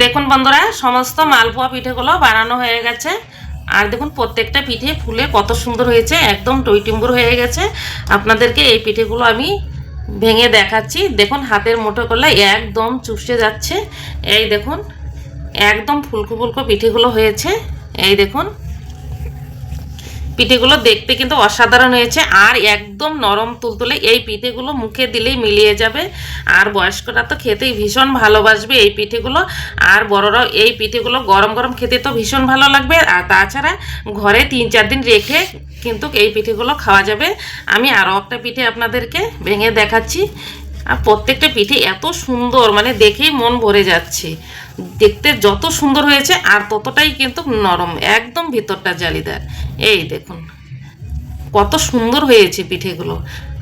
দেখুন বন্ধুরা, সমস্ত মালপোয়া পিঠেগুলো বানানো হয়ে গেছে। আর দেখুন প্রত্যেকটা পিঠে ফুলে কত সুন্দর হয়েছে, একদম টইটুম্বুর হয়ে গেছে। আপনাদেরকে এই পিঠেগুলো আমি ভেঙে দেখাচ্ছি। দেখুন হাতের মুঠো করলে একদম চুপসে যাচ্ছে। এই দেখুন একদম ফুলকো ফুলকো পিঠেগুলো হয়েছে। এই দেখুন পিঠেগুলো দেখতে কিন্তু অসাধারণ হয়েছে আর একদম নরম তুলতুলে। এই পিঠেগুলো মুখে দিলেই মিলিয়ে যাবে। আর বয়স্করা তো খেতেই ভীষণ ভালোবাসবে এই পিঠেগুলো। আর বড়রাও এই পিঠেগুলো গরম গরম খেতে তো ভীষণ ভালো লাগবে। আর তাছাড়া ঘরে 3-4 দিন রেখে কিন্তু এই পিঠেগুলো খাওয়া যাবে। আমি আরও একটা পিঠে আপনাদেরকে ভেঙে দেখাচ্ছি। আর প্রত্যেকটা পিঠে এত সুন্দর, মানে দেখেই মন ভরে যাচ্ছে। দেখতে যত সুন্দর হয়েছে আর ততটাই কিন্তু নরম, একদম ভিতরটা জালিদার। এই দেখুন কত সুন্দর হয়েছে পিঠেগুলো।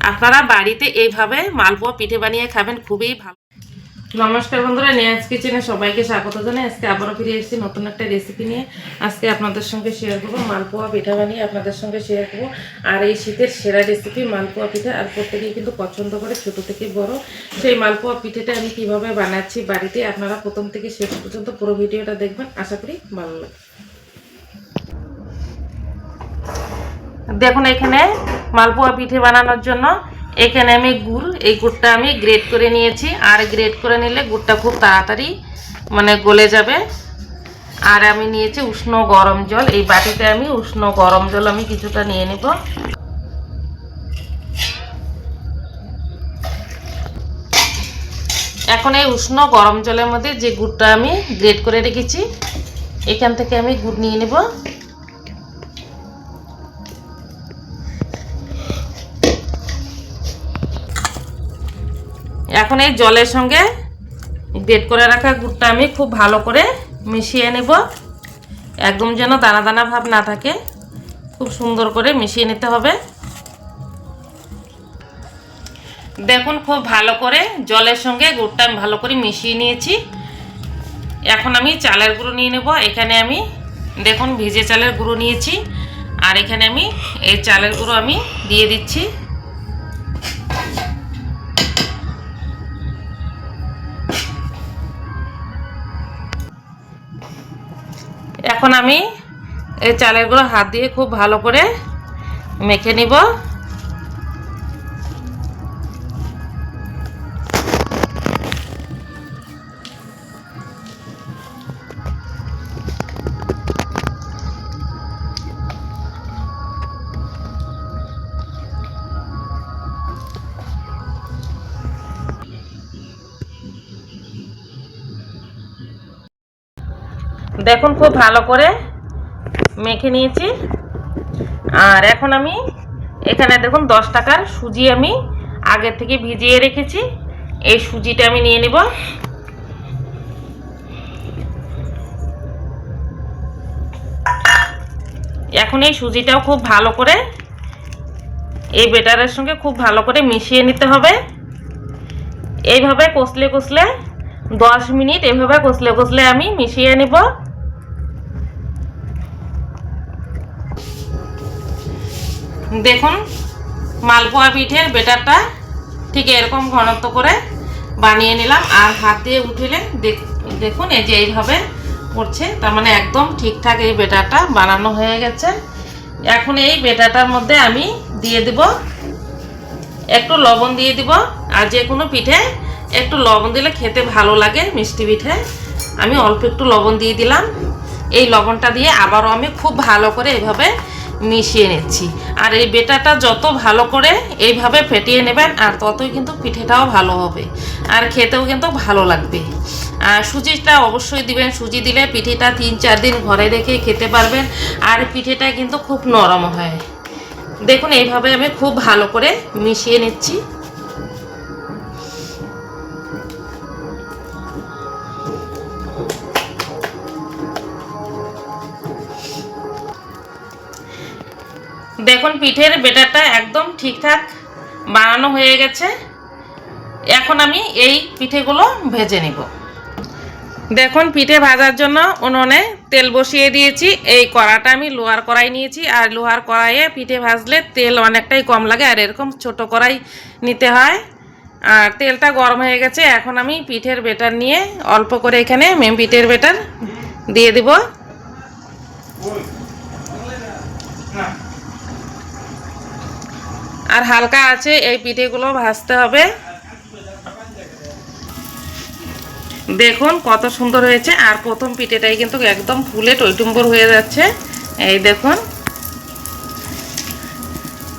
আপনারা বাড়িতে এইভাবে মালপোয়া পিঠে বানিয়ে খাবেন, খুবই ভালো। নমস্কার বন্ধুরা, নিয়াজ কিচেনে সবাইকে স্বাগত জানাই। আজকে আবারও ফিরে এসেছি নতুন একটা রেসিপি নিয়ে। আজকে আপনাদের সঙ্গে শেয়ার করবো মালপোয়া পিঠা বানিয়ে আপনাদের সঙ্গে শেয়ার করবো। আর এই শীতের সেরা রেসিপি মালপোয়া পিঠা, আর প্রত্যেকেই কিন্তু পছন্দ করে, ছোট থেকে বড়। সেই মালপোয়া পিঠেটা আমি কিভাবে বানাচ্ছি বাড়িতে, আপনারা প্রথম থেকে শেষ পর্যন্ত পুরো ভিডিওটা দেখবেন, আশা করি ভালো লাগবে। দেখুন এখানে মালপোয়া পিঠে বানানোর জন্য এখানে আমি এই গুড়টা আমি গ্রেট করে নিয়েছি। আর গ্রেট করে নিলে গুড়টা খুব তাড়াতাড়ি মানে গলে যাবে। আর আমি নিয়েছি উষ্ণ গরম জল। এই বাটিতে আমি উষ্ণ গরম জল আমি কিছুটা নিয়ে নেব। এখন এই উষ্ণ গরম জলের মধ্যে যে গুড়টা আমি গ্রেট করে রেখেছি এখান থেকে আমি গুড় নিয়ে নেব। এখন এই জলের সঙ্গে গ্রেট করে রাখা গুড়টা আমি খুব ভালো করে মিশিয়ে নেব। একদম যেন দানা দানা ভাব না থাকে, খুব সুন্দর করে মিশিয়ে নিতে হবে। দেখুন খুব ভালো করে জলের সঙ্গে গুড়টা আমি ভালো করে মিশিয়ে নিয়েছি। এখন আমি চালের গুঁড়ো নিয়ে নেব। এখানে আমি দেখুন ভিজে চালের গুঁড়ো নিয়েছি। আর এখানে আমি এই চালের গুঁড়ো আমি দিয়ে দিচ্ছি। এখন আমি এই চালের গুঁড়ো হাত দিয়ে খুব ভালো করে মেখে নিব। দেখুন খুব ভালো করে মেখে নিয়েছি। আর এখন আমি এখানে দেখুন 10 টাকার সুজি আমি আগে থেকে ভিজিয়ে রেখেছি। এই সুজিটা আমি নিয়ে নেব। এখন এই সুজিটাও খুব ভালো করে এই বেটারের সঙ্গে খুব ভালো করে মিশিয়ে নিতে হবে। এইভাবে কষলে কষলে 10 মিনিট এভাবে কষলে কষলে আমি মিশিয়ে নেব। দেখুন মালপোয়া পিঠের বেটারটা ঠিক এরকম ঘনত্ব করে বানিয়ে নিলাম। আর হাত দিয়ে উঠিলে দেখুন এই যে এইভাবে পড়ছে, তার মানে একদম ঠিকঠাক এই বেটারটা বানানো হয়ে গেছে। এখন এই বেটারটার মধ্যে আমি দিয়ে দেব একটু লবণ দিয়ে দিব। আর যে কোনো পিঠে একটু লবণ দিলে খেতে ভালো লাগে, মিষ্টি পিঠে। আমি অল্প একটু লবণ দিয়ে দিলাম। এই লবণটা দিয়ে আবারও আমি খুব ভালো করে এইভাবে মিশিয়ে নিচ্ছি। আর এই বেটাটা যত ভালো করে এইভাবে ফেটিয়ে নেবেন আর ততই কিন্তু পিঠেটাও ভালো হবে আর খেতেও কিন্তু ভালো লাগবে। আর সুজিটা অবশ্যই দিবেন। সুজি দিলে পিঠেটা 3-4 দিন ঘরে রেখে খেতে পারবেন। আর পিঠেটা কিন্তু খুব নরম হয়। দেখুন এইভাবে আমি খুব ভালো করে মিশিয়ে নিচ্ছি। দেখুন পিঠের বেটারটা একদম ঠিকঠাক বানানো হয়ে গেছে। এখন আমি এই পিঠেগুলো ভেজে নিব। দেখুন পিঠে ভাজার জন্য উনুনে তেল বসিয়ে দিয়েছি। এই কড়াটা আমি লোহার কড়াই নিয়েছি। আর লোহার কড়াইয়ে পিঠে ভাজলে তেল অনেকটাই কম লাগে। আর এরকম ছোট কড়াই নিতে হয়। আর তেলটা গরম হয়ে গেছে। এখন আমি পিঠের বেটার নিয়ে অল্প করে এখানে পিঠের বেটার দিয়ে দিব। আর হালকা আছে এই পিঠেগুলো ভাজতে হবে। দেখুন কত সুন্দর হয়েছে। আর প্রথম পিঠেটাই কিন্তু একদম ফুলে টইটুম্বর হয়ে যাচ্ছে। এই দেখুন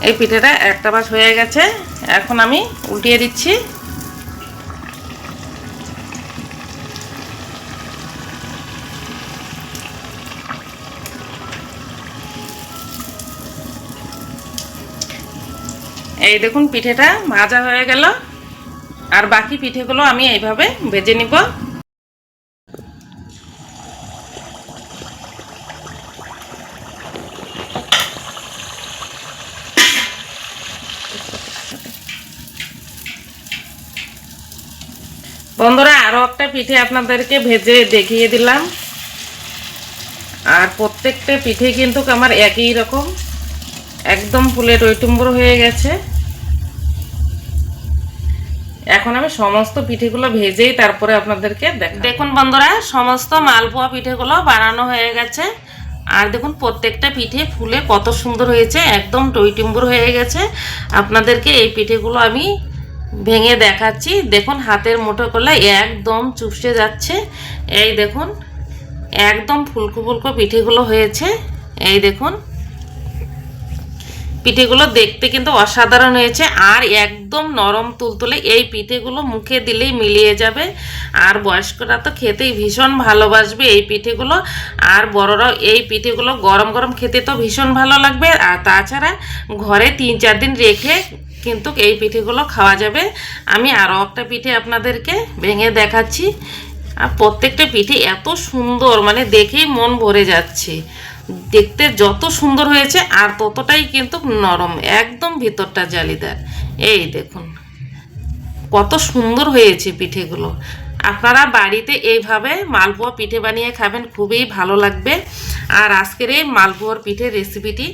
এই পিঠেটা একটা বাস হয়ে গেছে। এখন আমি উল্টিয়ে দিচ্ছি। এই দেখুন পিঠেটা ভাজা হয়ে গেল। আর বাকি পিঠেগুলো আমি এইভাবে ভেজে নিব। বন্ধুরা আরো একটা পিঠে আপনাদেরকে ভেজে দেখিয়ে দিলাম। আর প্রত্যেকটা পিঠে কিন্তু আমার একই রকম একদম ফুলে টইটুম্বর হয়ে গেছে। এখন আমি সমস্ত পিঠেগুলো ভেজেই তারপরে আপনাদেরকে দেখুন বন্ধুরা সমস্ত মালপোয়া পিঠেগুলো বানানো হয়ে গেছে। আর দেখুন প্রত্যেকটা পিঠে ফুলে কত সুন্দর হয়েছে, একদম টইটুম্বর হয়ে গেছে। আপনাদেরকে এই পিঠেগুলো আমি ভেঙে দেখাচ্ছি। দেখুন হাতের মুঠো করলে একদম চুপসে যাচ্ছে। এই দেখুন একদম ফুলকো ফুলকো পিঠেগুলো হয়েছে। এই দেখুন পিঠেগুলো দেখতে কিন্তু অসাধারণ হয়েছে। আর একদম নরম তুলতুলে। এই পিঠেগুলো মুখে দিলেই মিলিয়ে যাবে। আর বয়স্করা তো খেতেই ভীষণ ভালোবাসবে এই পিঠেগুলো। আর বড়রাও এই পিঠেগুলো গরম গরম খেতে তো ভীষণ ভালো লাগবে। আর তাছাড়া ঘরে 3-4 দিন রেখে কিন্তু এই পিঠেগুলো খাওয়া যাবে। আমি আরও একটা পিঠে আপনাদেরকে ভেঙে দেখাচ্ছি। আর প্রত্যেকটা পিঠে এত সুন্দর, মানে দেখেই মন ভরে যাচ্ছে। দেখতে যত সুন্দর হয়েছে আর ততটাই কিন্তু নরম, একদম ভিতরটা জালিদার। এই দেখুন কত সুন্দর হয়েছে পিঠেগুলো। আপনারা বাড়িতে এইভাবে মালপোয়া পিঠে বানিয়ে খাবেন, খুবই ভালো লাগবে। আর আজকের এই মালপোয়ার পিঠের রেসিপিটি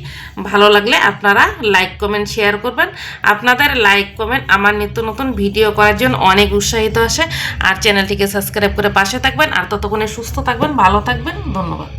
ভালো লাগলে আপনারা লাইক কমেন্ট শেয়ার করবেন। আপনাদের লাইক কমেন্ট আমার নিত্য নতুন ভিডিও করার জন্য অনেক উৎসাহিত আসে। আর চ্যানেলটিকে সাবস্ক্রাইব করে পাশে থাকবেন। আর ততক্ষণে সুস্থ থাকবেন, ভালো থাকবেন। ধন্যবাদ।